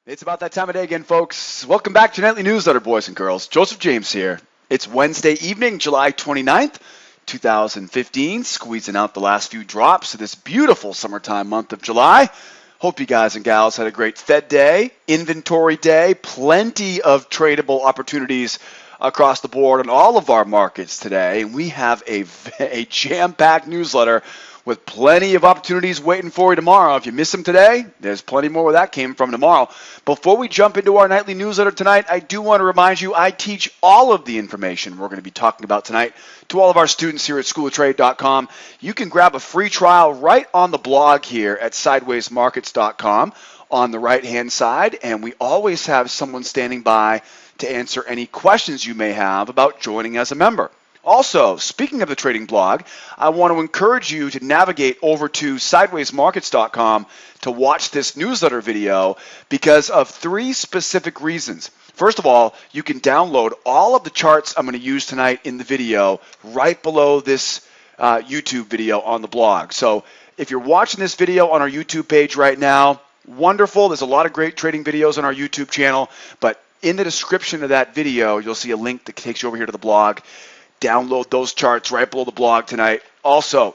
It's about that time of day again, folks. Welcome back to your nightly newsletter, boys and girls. Joseph James here. It's Wednesday evening, July 29th, 2015. Squeezing out the last few drops of this beautiful summertime month of July. Hope you guys and gals had a great Fed day, inventory day, plenty of tradable opportunities across the board on all of our markets today. And we have a jam-packed newsletter with plenty of opportunities waiting for you tomorrow. If you miss them today, there's plenty more where that came from tomorrow. Before we jump into our nightly newsletter tonight, I do want to remind you I teach all of the information we're going to be talking about tonight to all of our students here at schooloftrade.com. You can grab a free trial right on the blog here at sidewaysmarkets.com on the right-hand side, and we always have someone standing by to answer any questions you may have about joining as a member. Also, speaking of the trading blog, I want to encourage you to navigate over to sidewaysmarkets.com to watch this newsletter video because of three specific reasons. First of all, you can download all of the charts I'm going to use tonight in the video right below this YouTube video on the blog. So if you're watching this video on our YouTube page right now, wonderful. There's a lot of great trading videos on our YouTube channel, but in the description of that video, you'll see a link that takes you over here to the blog. Download those charts right below the blog tonight. Also,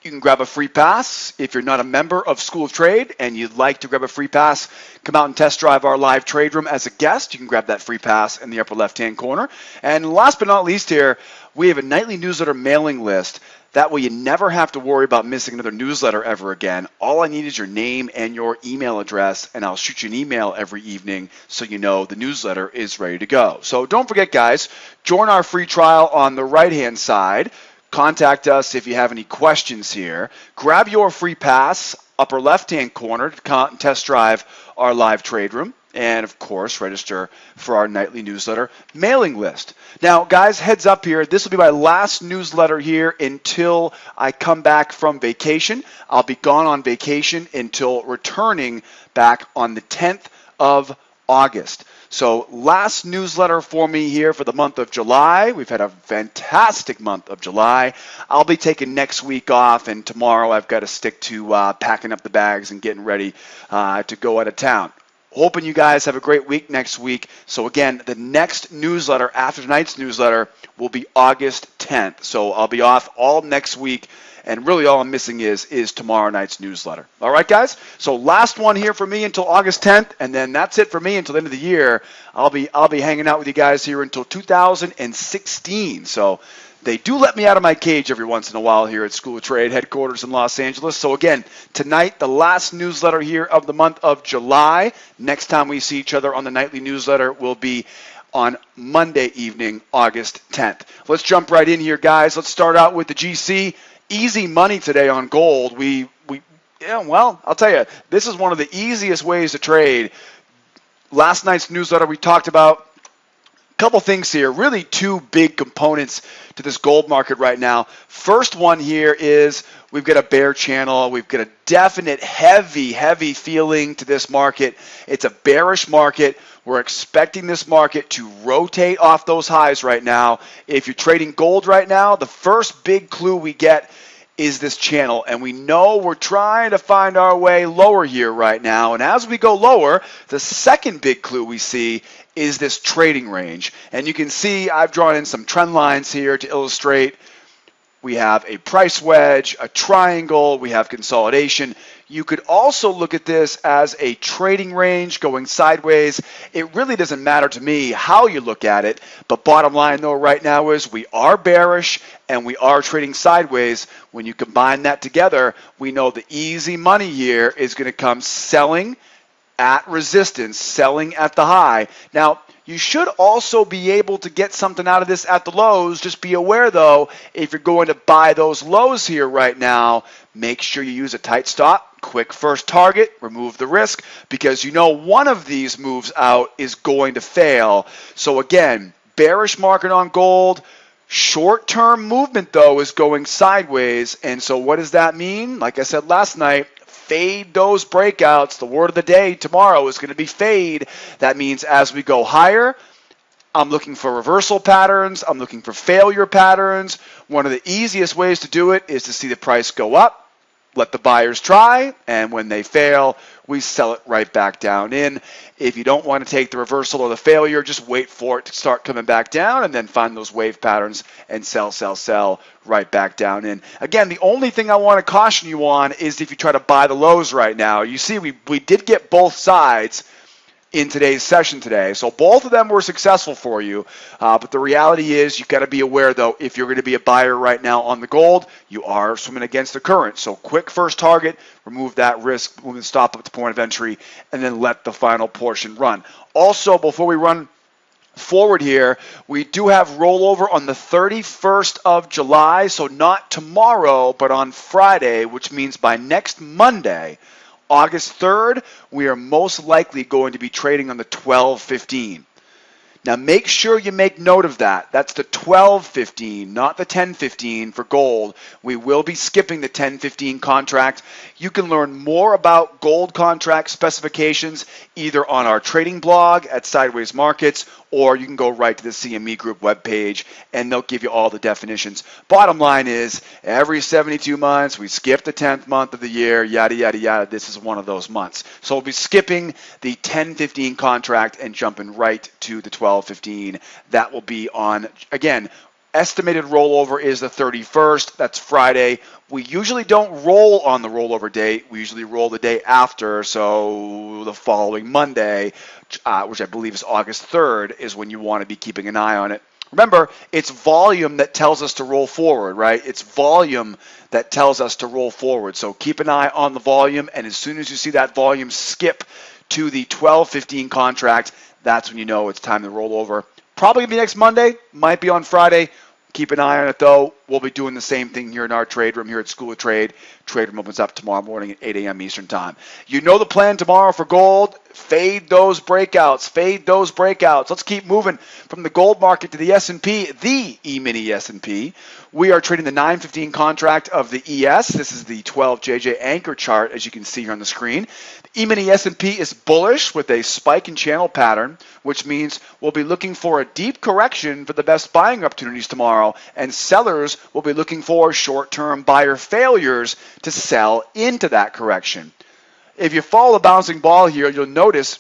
you can grab a free pass. If you're not a member of School of Trade and you'd like to grab a free pass, come out and test drive our live trade room as a guest. You can grab that free pass in the upper left-hand corner. And last but not least here, we have a nightly newsletter mailing list. That way you never have to worry about missing another newsletter ever again. All I need is your name and your email address, and I'll shoot you an email every evening so you know the newsletter is ready to go. So don't forget, guys, join our free trial on the right-hand side. Contact us if you have any questions here. Grab your free pass, upper left-hand corner, to test drive our live trade room. And, of course, register for our nightly newsletter mailing list. Now, guys, heads up here. This will be my last newsletter here until I come back from vacation. I'll be gone on vacation until returning back on the 10th of August. So last newsletter for me here for the month of July. We've had a fantastic month of July. I'll be taking next week off, and tomorrow I've got to stick to packing up the bags and getting ready to go out of town. Hoping you guys have a great week next week. So again, the next newsletter after tonight's newsletter will be August 10th. So I'll be off all next week, and really all I'm missing is tomorrow night's newsletter. All right, guys? So last one here for me until August 10th, and then that's it for me until the end of the year. I'll be hanging out with you guys here until 2016. So they do let me out of my cage every once in a while here at School of Trade headquarters in Los Angeles. So again, tonight, the last newsletter here of the month of July. Next time we see each other on the nightly newsletter will be on Monday evening, August 10th. Let's jump right in here, guys. Let's start out with the GC. Easy money today on gold. I'll tell you, this is one of the easiest ways to trade. Last night's newsletter we talked about couple things here, really two big components to this gold market right now. First one here is we've got a bear channel. We've got a definite heavy feeling to this market. It's a bearish market. We're expecting this market to rotate off those highs right now. If you're trading gold right now, the first big clue we get is this channel, and we know we're trying to find our way lower here right now. And as we go lower, the second big clue we see is this trading range. And you can see I've drawn in some trend lines here to illustrate. We have a price wedge, a triangle, we have consolidation. You could also look at this as a trading range going sideways. It really doesn't matter to me how you look at it, but bottom line though right now is we are bearish and we are trading sideways. When you combine that together, we know the easy money here is going to come selling at resistance, selling at the high. Now, you should also be able to get something out of this at the lows. Just be aware, though, if you're going to buy those lows here right now, make sure you use a tight stop, quick first target, remove the risk, because you know one of these moves out is going to fail. So again, bearish market on gold. Short-term movement, though, is going sideways. And so what does that mean? Like I said last night, fade those breakouts. The word of the day tomorrow is going to be fade. That means as we go higher, I'm looking for reversal patterns. I'm looking for failure patterns. One of the easiest ways to do it is to see the price go up, let the buyers try, and when they fail, we sell it right back down in. If you don't want to take the reversal or the failure, just wait for it to start coming back down and then find those wave patterns and sell right back down in. Again, the only thing I want to caution you on is if you try to buy the lows right now. You see, we did get both sides in today's session today. So both of them were successful for you. But the reality is you've got to be aware, though, if you're going to be a buyer right now on the gold, you are swimming against the current. So quick first target, remove that risk, move the stop up to point of entry, and then let the final portion run. Also, before we run forward here, we do have rollover on the 31st of July. So not tomorrow, but on Friday, which means by next Monday, August 3rd, we are most likely going to be trading on the 12.15. Now make sure you make note of that. That's the 12.15, not the 10.15 for gold. We will be skipping the 10.15 contract. You can learn more about gold contract specifications either on our trading blog at Sideways Markets, or you can go right to the CME Group webpage and they'll give you all the definitions. Bottom line is, every 72 months, we skip the 10th month of the year, yada, yada, yada. This is one of those months. So we'll be skipping the 10.15 contract and jumping right to the 12.15. That will be on, again, estimated rollover is the 31st. That's Friday. We usually don't roll on the rollover date. We usually roll the day after. So the following Monday, which I believe is August 3rd, is when you want to be keeping an eye on it. Remember, it's volume that tells us to roll forward, right? It's volume that tells us to roll forward. So keep an eye on the volume, and as soon as you see that volume skip to the 12.15 contract, that's when you know it's time to roll over. Probably going to be next Monday, might be on Friday. Keep an eye on it, though. We'll be doing the same thing here in our trade room here at School of Trade. Trade room opens up tomorrow morning at 8 a.m. Eastern Time. You know the plan tomorrow for gold. Fade those breakouts. Fade those breakouts. Let's keep moving from the gold market to the S&P, the E-mini S&P. We are trading the 9.15 contract of the ES. This is the 12JJ anchor chart, as you can see here on the screen. The E-mini S&P is bullish with a spike and channel pattern, which means we'll be looking for a deep correction for the best buying opportunities tomorrow, and sellers will be looking for short-term buyer failures to sell into that correction. If you follow the bouncing ball here, you'll notice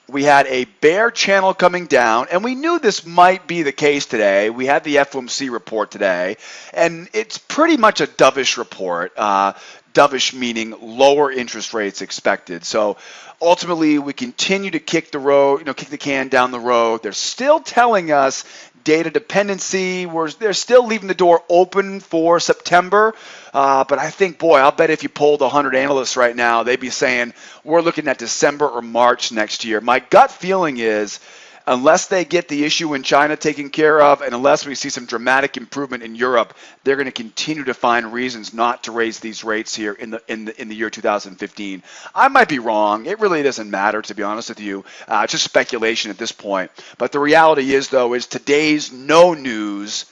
we had a bear channel coming down, and we knew this might be the case today. We had the FOMC report today, and it's pretty much a dovish report. Dovish meaning lower interest rates expected. So ultimately, we continue to kick the can down the road. They're still telling us data dependency. They're still leaving the door open for September. But I think, boy, I'll bet if you polled 100 analysts right now, they'd be saying we're looking at December or March next year. My gut feeling is, unless they get the issue in China taken care of, and unless we see some dramatic improvement in Europe, they're going to continue to find reasons not to raise these rates here in the year 2015. I might be wrong. It really doesn't matter, to be honest with you. It's just speculation at this point. But the reality is, though, is today's no news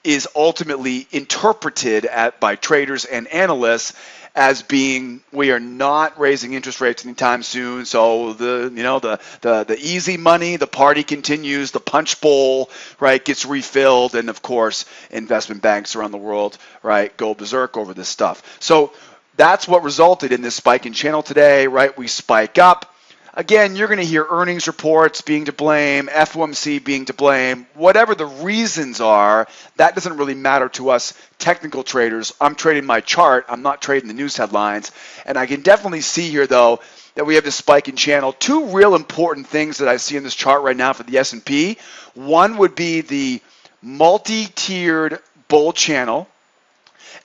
is ultimately interpreted by traders and analysts as being, we are not raising interest rates anytime soon. So the easy money, the party continues, the punch bowl, right, gets refilled, and of course investment banks around the world, right, go berserk over this stuff. So that's what resulted in this spike in channel today, right? We spike up. Again, you're going to hear earnings reports being to blame, FOMC being to blame, whatever the reasons are. That doesn't really matter to us technical traders. I'm trading my chart. I'm not trading the news headlines. And I can definitely see here, though, that we have this spike in channel. Two real important things that I see in this chart right now for the S&P. One would be the multi-tiered bull channel.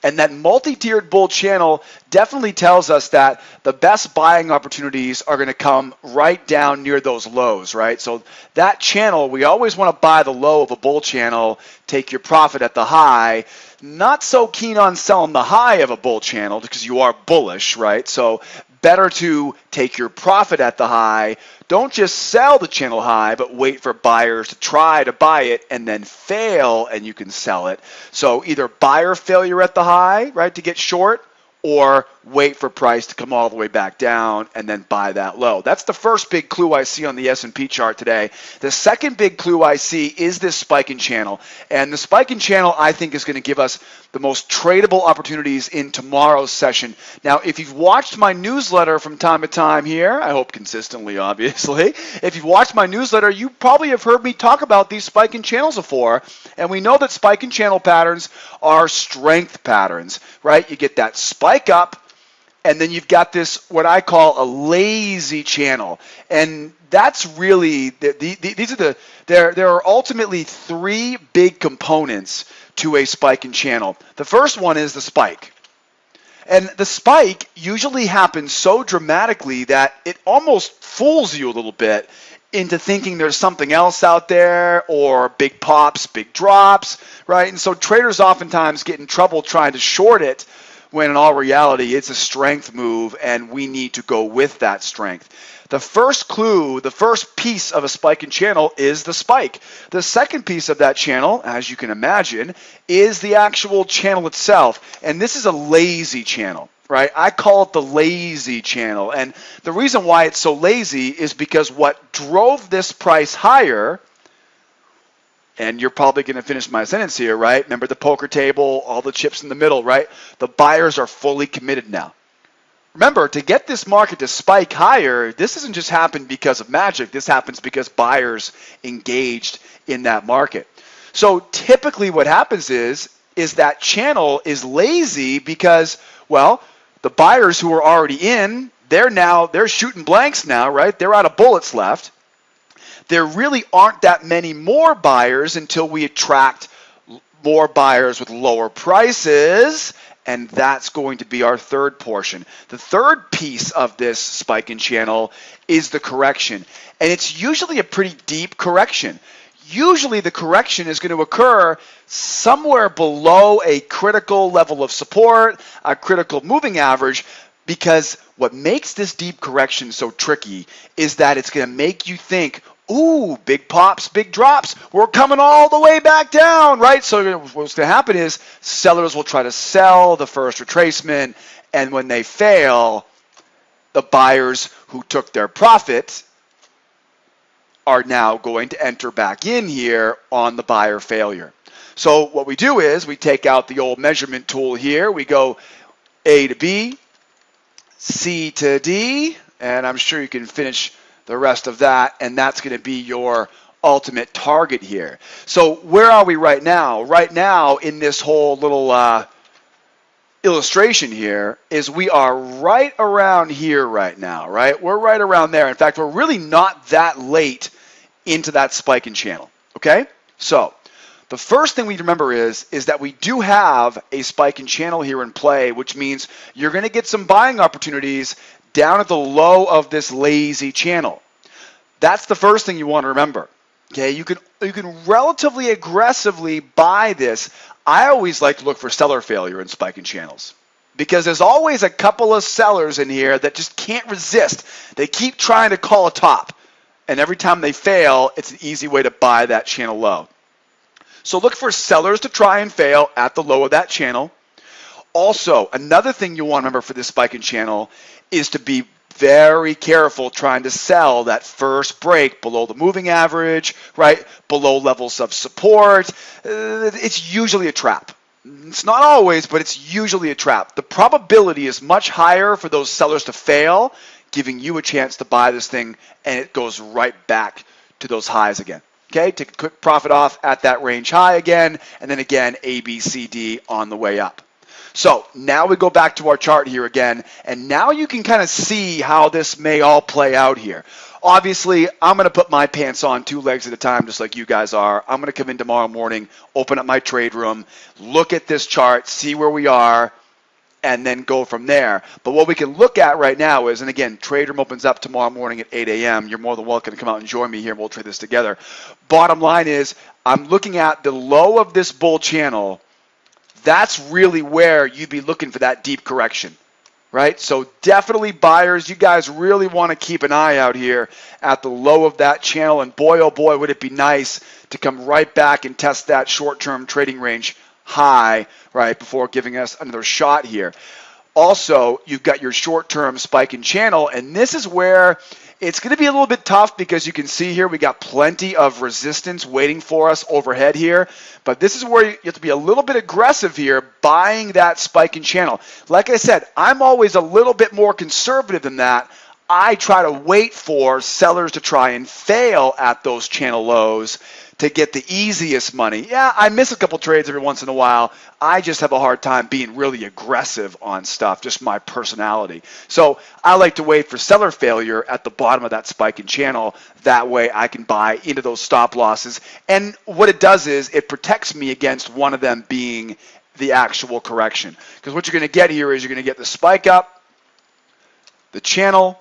And that multi-tiered bull channel definitely tells us that the best buying opportunities are going to come right down near those lows, right? So that channel, we always want to buy the low of a bull channel, take your profit at the high. Not so keen on selling the high of a bull channel because you are bullish, right? So better to take your profit at the high. Don't just sell the channel high, but wait for buyers to try to buy it and then fail, and you can sell it. So either buyer failure at the high, right, to get short, or wait for price to come all the way back down and then buy that low. That's the first big clue I see on the S&P chart today. The second big clue I see is this spiking channel. And the spiking channel, I think, is going to give us the most tradable opportunities in tomorrow's session. Now, if you've watched my newsletter from time to time here, I hope consistently, obviously, if you've watched my newsletter, you probably have heard me talk about these spiking channels before. And we know that spiking channel patterns are strength patterns, right? You get that spike up, and then you've got this, what I call a lazy channel. And that's really, there are ultimately three big components to a spiking channel. The first one is the spike. And the spike usually happens so dramatically that it almost fools you a little bit into thinking there's something else out there, or big pops, big drops, right? And so traders oftentimes get in trouble trying to short it, when in all reality, it's a strength move, and we need to go with that strength. The first clue, the first piece of a spiking channel is the spike. The second piece of that channel, as you can imagine, is the actual channel itself. And this is a lazy channel, right? I call it the lazy channel. And the reason why it's so lazy is because what drove this price higher, and you're probably going to finish my sentence here, right? Remember the poker table, all the chips in the middle, right? The buyers are fully committed now. Remember, to get this market to spike higher, this doesn't just happen because of magic. This happens because buyers engaged in that market. So typically what happens is that channel is lazy because, well, the buyers who are already in, they're shooting blanks now, right? They're out of bullets left. There really aren't that many more buyers until we attract more buyers with lower prices, and that's going to be our third portion. The third piece of this spiking channel is the correction, and it's usually a pretty deep correction. Usually the correction is going to occur somewhere below a critical level of support, a critical moving average, because what makes this deep correction so tricky is that it's going to make you think, ooh, big pops, big drops. We're coming all the way back down, right? So what's going to happen is sellers will try to sell the first retracement, and when they fail, the buyers who took their profit are now going to enter back in here on the buyer failure. So what we do is we take out the old measurement tool here. We go A to B, C to D, and I'm sure you can finish the rest of that, and that's going to be your ultimate target here. So where are we right now? Right now, in this whole little illustration here, is we are right around here right now, right? We're right around there. In fact, we're really not that late into that spiking channel, okay? So the first thing we need to remember is that we do have a spiking channel here in play, which means you're going to get some buying opportunities down at the low of this lazy channel. That's the first thing you want to remember. Okay, you can relatively aggressively buy this. I always like to look for seller failure in spiking channels, because there's always a couple of sellers in here that just can't resist. They keep trying to call a top, and every time they fail, it's an easy way to buy that channel low. So look for sellers to try and fail at the low of that channel. Also, another thing you want to remember for this spiking channel is to be very careful trying to sell that first break below the moving average, right? Below levels of support. It's usually a trap. It's not always, but it's usually a trap. The probability is much higher for those sellers to fail, giving you a chance to buy this thing, and it goes right back to those highs again. Okay, take a quick profit off at that range high again, and then again, A, B, C, D on the way up. So now we go back to our chart here again, and now you can kind of see how this may all play out here. Obviously, I'm going to put my pants on 2 legs at a time, just like you guys are. I'm going to come in tomorrow morning, open up my trade room, look at this chart, see where we are, and then go from there. But what we can look at right now is, and again, trade room opens up tomorrow morning at 8 a.m. You're more than welcome to come out and join me here, and we'll trade this together. Bottom line is, I'm looking at the low of this bull channel. That's really where you'd be looking for that deep correction, right? So definitely buyers, you guys really want to keep an eye out here at the low of that channel. And boy, oh boy, would it be nice to come right back and test that short-term trading range high, right, before giving us another shot here. Also, you've got your short-term spike in channel, and this is where it's going to be a little bit tough because you can see here we got plenty of resistance waiting for us overhead here. But this is where you have to be a little bit aggressive here, buying that spike in channel. Like I said, I'm always a little bit more conservative than that. I try to wait for sellers to try and fail at those channel lows to get the easiest money. Yeah, I miss a couple trades every once in a while. I just have a hard time being really aggressive on stuff, just my personality. So I like to wait for seller failure at the bottom of that spike in channel. That way I can buy into those stop losses. And what it does is it protects me against one of them being the actual correction. Because what you're going to get here is you're going to get the spike up, the channel.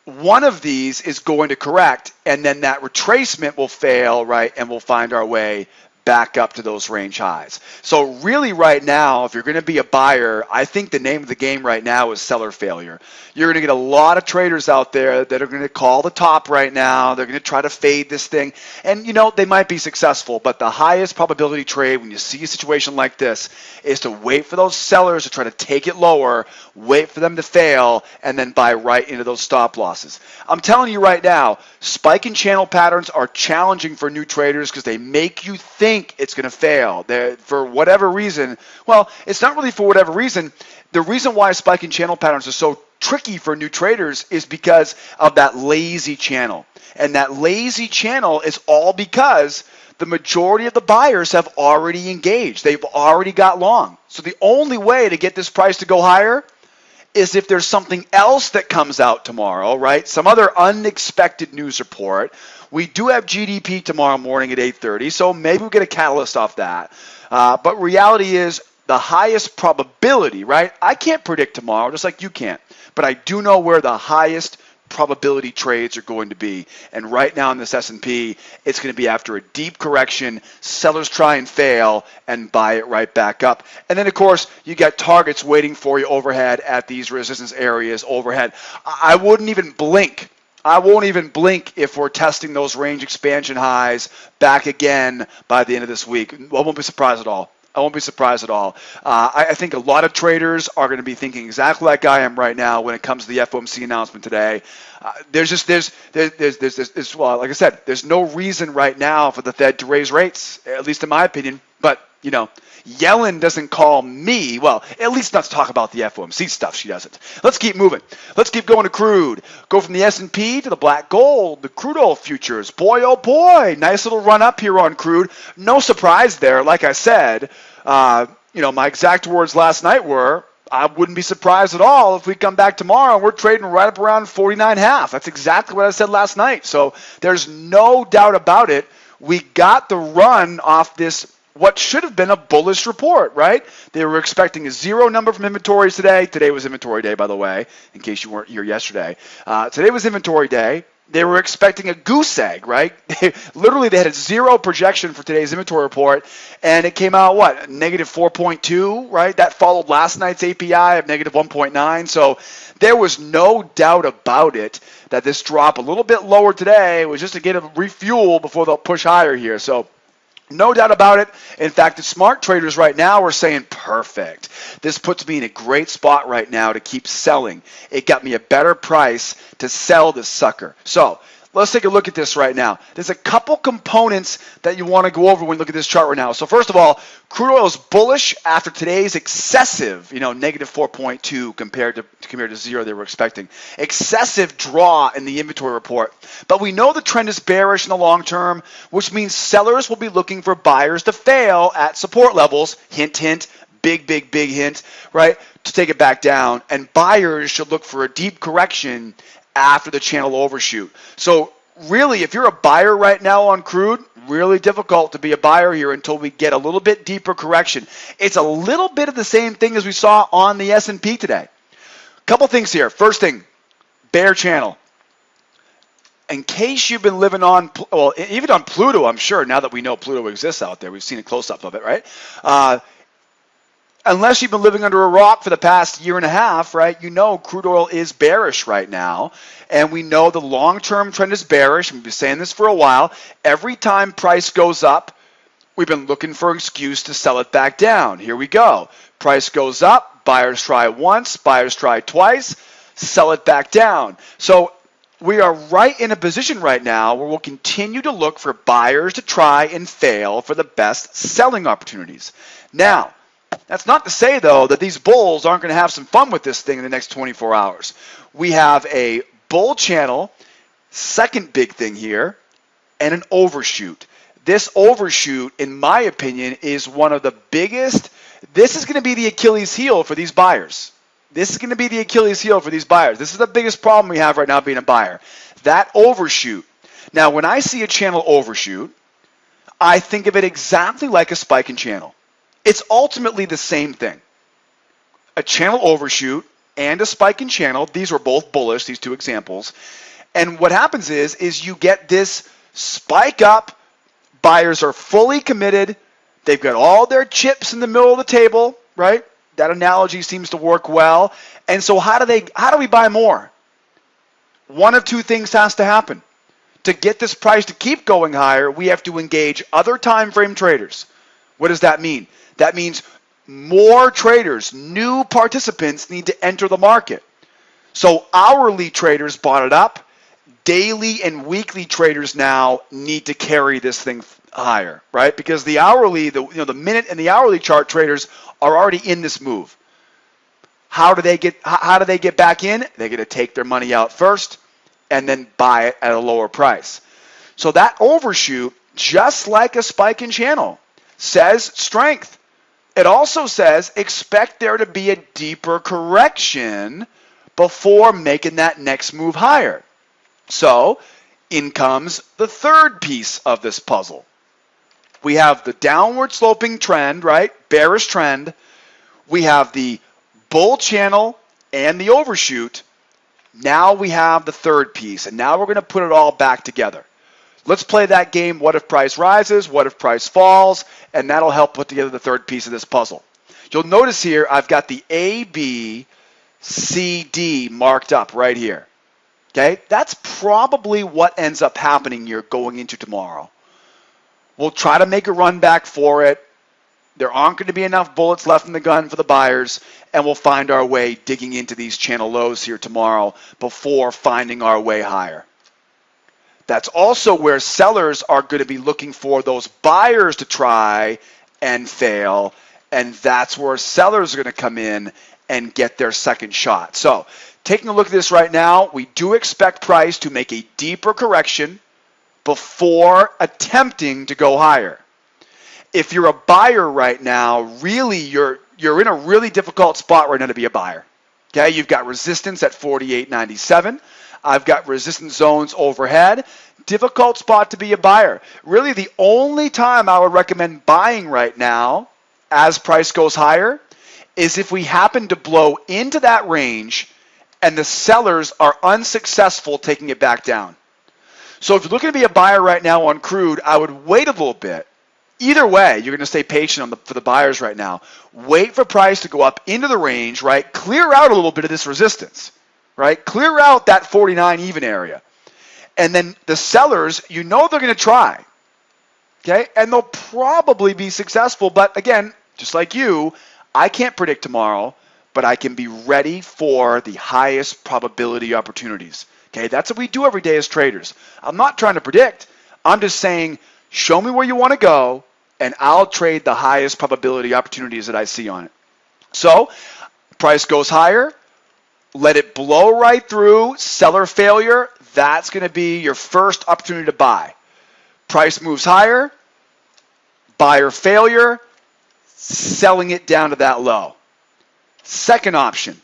One of these is going to correct, and then that retracement will fail, right, and we'll find our way back up to those range highs. So really right now, if you're going to be a buyer, I think the name of the game right now is seller failure. You're going to get a lot of traders out there that are going to call the top right now. They're going to try to fade this thing. And, they might be successful, but the highest probability trade when you see a situation like this is to wait for those sellers to try to take it lower, wait for them to fail, and then buy right into those stop losses. I'm telling you right now, spike and channel patterns are challenging for new traders because they make you think it's going to fail. For whatever reason, well, it's not really for whatever reason. The reason why spike and channel patterns are so tricky for new traders is because of that lazy channel. And that lazy channel is all because the majority of the buyers have already engaged. They've already got long. So the only way to get this price to go higher is if there's something else that comes out tomorrow, right? Some other unexpected news report. We do have GDP tomorrow morning at 8:30, so maybe we'll get a catalyst off that. But reality is the highest probability, right? I can't predict tomorrow, just like you can't. But I do know where the highest probability trades are going to be. And right now in this S&P, it's going to be after a deep correction, sellers try and fail, and buy it right back up. And then, of course, you got targets waiting for you overhead at these resistance areas overhead. I wouldn't even blink. I won't even blink if we're testing those range expansion highs back again by the end of this week. I won't be surprised at all. I won't be surprised at all. I think a lot of traders are going to be thinking exactly like I am right now when it comes to the FOMC announcement today. Well, like I said, there's no reason right now for the Fed to raise rates, at least in my opinion. But, Yellen doesn't call me, well, at least not to talk about the FOMC stuff. She doesn't. Let's keep moving. Let's keep going to crude. Go from the S&P to the black gold, the crude oil futures. Boy, oh boy, nice little run up here on crude. No surprise there. Like I said, my exact words last night were, I wouldn't be surprised at all if we come back tomorrow and we're trading right up around 49.5. That's exactly what I said last night. So there's no doubt about it. We got the run off this what should have been a bullish report, right? They were expecting a zero number from inventories today. Today was inventory day, by the way, in case you weren't here yesterday. Today was inventory day. They were expecting a goose egg, right? Literally, they had a zero projection for today's inventory report, and it came out, what, negative 4.2, right? That followed last night's API of negative 1.9. So there was no doubt about it that this drop a little bit lower today was just to get a refuel before they'll push higher here. So no doubt about it. In fact, the smart traders right now are saying, perfect. This puts me in a great spot right now to keep selling. It got me a better price to sell this sucker. So let's take a look at this right now. There's a couple components that you want to go over when you look at this chart right now. So first of all, crude oil is bullish after today's excessive, negative 4.2 compared to zero they were expecting. Excessive draw in the inventory report. But we know the trend is bearish in the long term, which means sellers will be looking for buyers to fail at support levels. Hint, hint. Big, big, big hint, right? To take it back down. And buyers should look for a deep correction after the channel overshoot. So really, if you're a buyer right now on crude, really difficult to be a buyer here until we get a little bit deeper correction. It's a little bit of the same thing as we saw on the S&P today. Couple things here. First thing, bear channel. In case you've been living on, well, even on Pluto, I'm sure, now that we know Pluto exists out there, we've seen a close-up of it, right? Unless you've been living under a rock for the past year and a half, right, crude oil is bearish right now. And we know the long-term trend is bearish. We've been saying this for a while. Every time price goes up, we've been looking for an excuse to sell it back down. Here we go. Price goes up, buyers try once, buyers try twice, sell it back down. So we are right in a position right now where we'll continue to look for buyers to try and fail for the best selling opportunities. Now, that's not to say, though, that these bulls aren't going to have some fun with this thing in the next 24 hours. We have a bull channel, second big thing here, and an overshoot. This overshoot, in my opinion, is one of the biggest. This is going to be the Achilles heel for these buyers. This is going to be the Achilles heel for these buyers. This is the biggest problem we have right now being a buyer. That overshoot. Now, when I see a channel overshoot, I think of it exactly like a spike in channel. It's ultimately the same thing. A channel overshoot and a spike in channel. These were both bullish, these two examples. And what happens is you get this spike up. Buyers are fully committed. They've got all their chips in the middle of the table, right? That analogy seems to work well. And so how do we buy more? One of two things has to happen. To get this price to keep going higher, we have to engage other time frame traders. What does that mean? That means more traders, new participants need to enter the market. So hourly traders bought it up. Daily and weekly traders now need to carry this thing higher, right? Because the hourly, the minute and the hourly chart traders are already in this move. How do they get back in? They're going to take their money out first and then buy it at a lower price. So that overshoot, just like a spike in channel, says strength. It also says expect there to be a deeper correction before making that next move higher. So in comes the third piece of this puzzle. We have the downward sloping trend, right? Bearish trend. We have the bull channel and the overshoot. Now we have the third piece, and now we're going to put it all back together. Let's play that game, what if price rises, what if price falls, and that'll help put together the third piece of this puzzle. You'll notice here I've got the A, B, C, D marked up right here. Okay, that's probably what ends up happening here going into tomorrow. We'll try to make a run back for it. There aren't going to be enough bullets left in the gun for the buyers, and we'll find our way digging into these channel lows here tomorrow before finding our way higher. That's also where sellers are going to be looking for those buyers to try and fail, and that's where sellers are going to come in and get their second shot. So, taking a look at this right now, we do expect price to make a deeper correction before attempting to go higher. If you're a buyer right now, really you're in a really difficult spot right now to be a buyer. Okay, you've got resistance at 48.97. I've got resistance zones overhead. Difficult spot to be a buyer. Really the only time I would recommend buying right now as price goes higher is if we happen to blow into that range and the sellers are unsuccessful taking it back down. So if you're looking to be a buyer right now on crude, I would wait a little bit. Either way, you're going to stay patient for the buyers right now. Wait for price to go up into the range, right? Clear out a little bit of this resistance, right? Clear out that 49 even area. And then the sellers, you know they're going to try, okay? And they'll probably be successful. But again, just like you, I can't predict tomorrow, but I can be ready for the highest probability opportunities, okay? That's what we do every day as traders. I'm not trying to predict. I'm just saying, show me where you want to go, and I'll trade the highest probability opportunities that I see on it. So, price goes higher, let it blow right through, seller failure, that's going to be your first opportunity to buy. Price moves higher, buyer failure, selling it down to that low. Second option,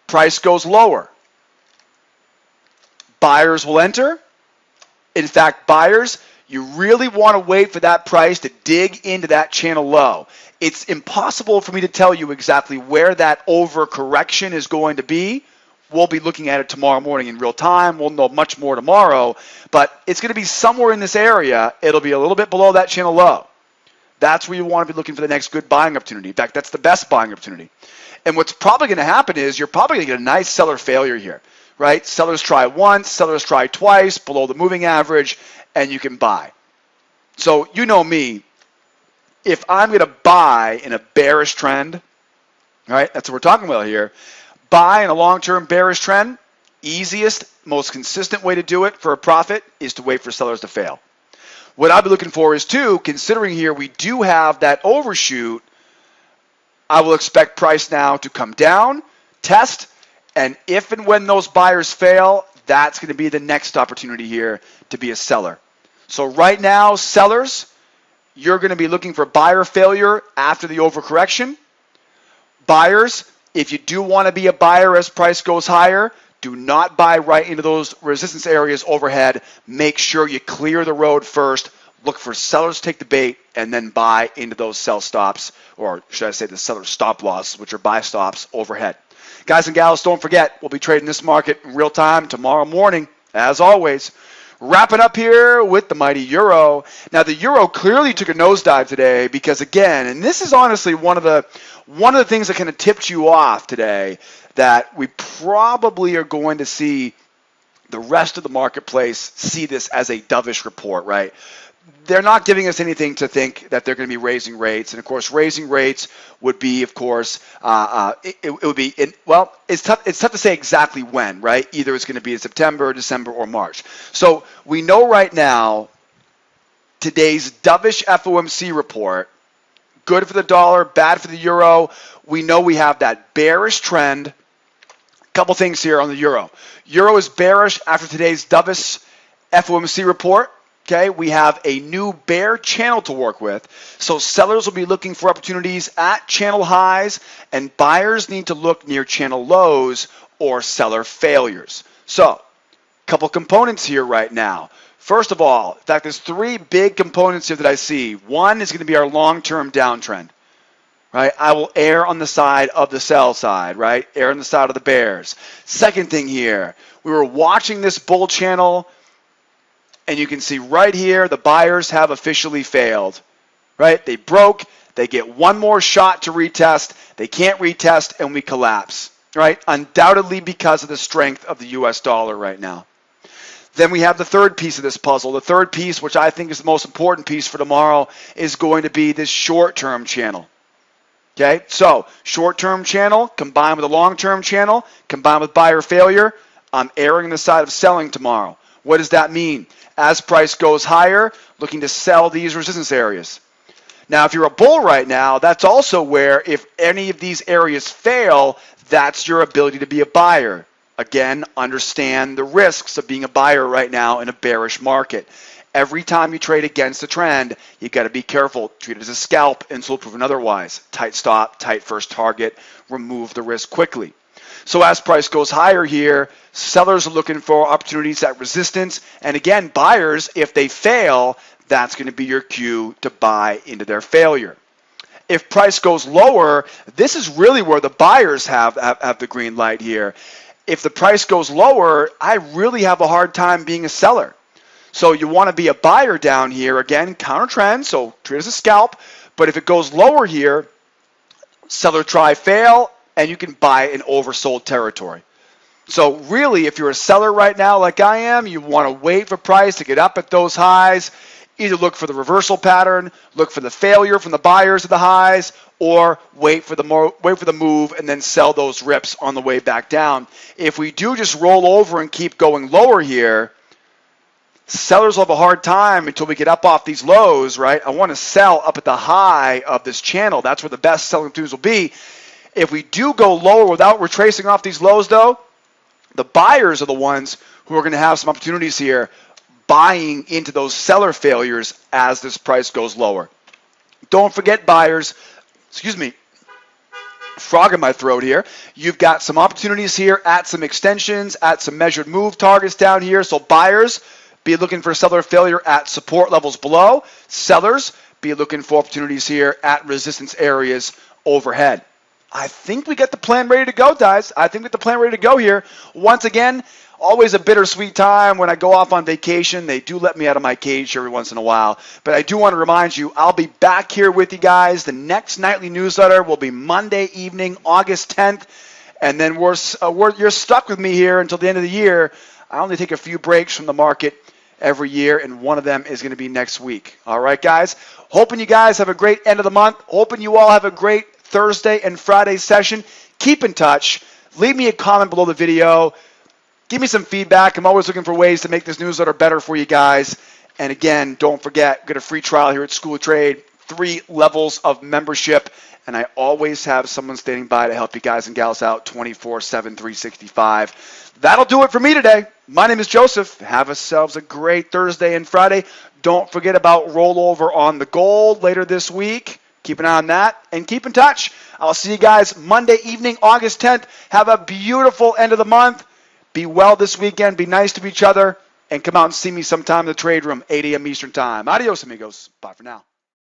price goes lower. Buyers will enter. In fact, buyers, you really want to wait for that price to dig into that channel low. It's impossible for me to tell you exactly where that overcorrection is going to be. We'll be looking at it tomorrow morning in real time. We'll know much more tomorrow, but it's going to be somewhere in this area. It'll be a little bit below that channel low. That's where you want to be looking for the next good buying opportunity. In fact, that's the best buying opportunity. And what's probably going to happen is you're probably going to get a nice seller failure here. Right? Sellers try once, sellers try twice, below the moving average, and you can buy. So you know me, if I'm going to buy in a bearish trend, All right, that's what we're talking about here. Buy in a long-term bearish trend. Easiest, most consistent way to do it for a profit is to wait for sellers to fail. What I'll be looking for is too, considering here we do have that overshoot, I will expect price now to come down, test, and if and when those buyers fail, that's going to be the next opportunity here to be a seller. So right now, sellers, you're going to be looking for buyer failure after the overcorrection. Buyers, if you do want to be a buyer as price goes higher, do not buy right into those resistance areas overhead. Make sure you clear the road first. Look for sellers to take the bait and then buy into those sell stops, or should I say the seller stop loss, which are buy stops overhead. Guys and gals, don't forget, we'll be trading this market in real time tomorrow morning, as always. Wrapping up here with the mighty euro. Now the euro clearly took a nosedive today because again, and this is honestly one of the things that kind of tipped you off today, that we probably are going to see the rest of the marketplace see this as a dovish report, right? They're not giving us anything to think that they're going to be raising rates. And, of course, raising rates would be, of course, it would be, well, it's tough to say exactly when, right? Either it's going to be in September, December, or March. So we know right now today's dovish FOMC report, good for the dollar, bad for the euro. We know we have that bearish trend. Couple things here on the euro. Euro is bearish after today's dovish FOMC report. Okay, we have a new bear channel to work with. So sellers will be looking for opportunities at channel highs, and buyers need to look near channel lows or seller failures. So, a couple components here right now. First of all, in fact, there's three big components here that I see. One is going to be our long-term downtrend. Right? I will err on the side of the sell side, right? Err on the side of the bears. Second thing here, we were watching this bull channel, and you can see right here, the buyers have officially failed, right? They broke, they get one more shot to retest, they can't retest, and we collapse, right? Undoubtedly because of the strength of the US dollar right now. Then we have the third piece of this puzzle. The third piece, which I think is the most important piece for tomorrow, is going to be this short-term channel. Okay, so short-term channel combined with a long-term channel, combined with buyer failure, I'm erring on the side of selling tomorrow. What does that mean? As price goes higher, looking to sell these resistance areas. Now, if you're a bull right now, that's also where if any of these areas fail, that's your ability to be a buyer. Again, understand the risks of being a buyer right now in a bearish market. Every time you trade against the trend, you got to be careful. Treat it as a scalp until proven otherwise. Tight stop, tight first target, remove the risk quickly. So as price goes higher here, sellers are looking for opportunities at resistance. And again, buyers, if they fail, that's going to be your cue to buy into their failure. If price goes lower, this is really where the buyers have the green light here. If the price goes lower, I really have a hard time being a seller. So you want to be a buyer down here. Again, counter trend, so treat it as a scalp. But if it goes lower here, seller try fail, and you can buy in oversold territory. So really, if you're a seller right now like I am, you want to wait for price to get up at those highs. Either look for the reversal pattern, look for the failure from the buyers at the highs, or wait for the move and then sell those rips on the way back down. If we do just roll over and keep going lower here, sellers will have a hard time until we get up off these lows, right? I want to sell up at the high of this channel. That's where the best selling opportunities will be. If we do go lower without retracing off these lows, though, the buyers are the ones who are going to have some opportunities here buying into those seller failures as this price goes lower. Don't forget, buyers, frog in my throat here. You've got some opportunities here at some extensions, at some measured move targets down here. So buyers, be looking for seller failure at support levels below. Sellers, be looking for opportunities here at resistance areas overhead. I think we got the plan ready to go, guys. I think we got the plan ready to go here. Once again, always a bittersweet time when I go off on vacation. They do let me out of my cage every once in a while. But I do want to remind you, I'll be back here with you guys. The next nightly newsletter will be Monday evening, August 10th. And then you're stuck with me here until the end of the year. I only take a few breaks from the market every year, and one of them is going to be next week. All right, guys? Hoping you guys have a great end of the month. Hoping you all have a great Thursday and Friday session. Keep in touch. Leave me a comment below the video. Give me some feedback. I'm always looking for ways to make this newsletter better for you guys. And again, don't forget, get a free trial here at School of Trade, 3 levels of membership. And I always have someone standing by to help you guys and gals out 24/7, 365. That'll do it for me today. My name is Joseph. Have yourselves a great Thursday and Friday. Don't forget about rollover on the gold later this week. Keep an eye on that and keep in touch. I'll see you guys Monday evening, August 10th. Have a beautiful end of the month. Be well this weekend. Be nice to each other. And come out and see me sometime in the trade room, 8 a.m. Eastern Time. Adios, amigos. Bye for now.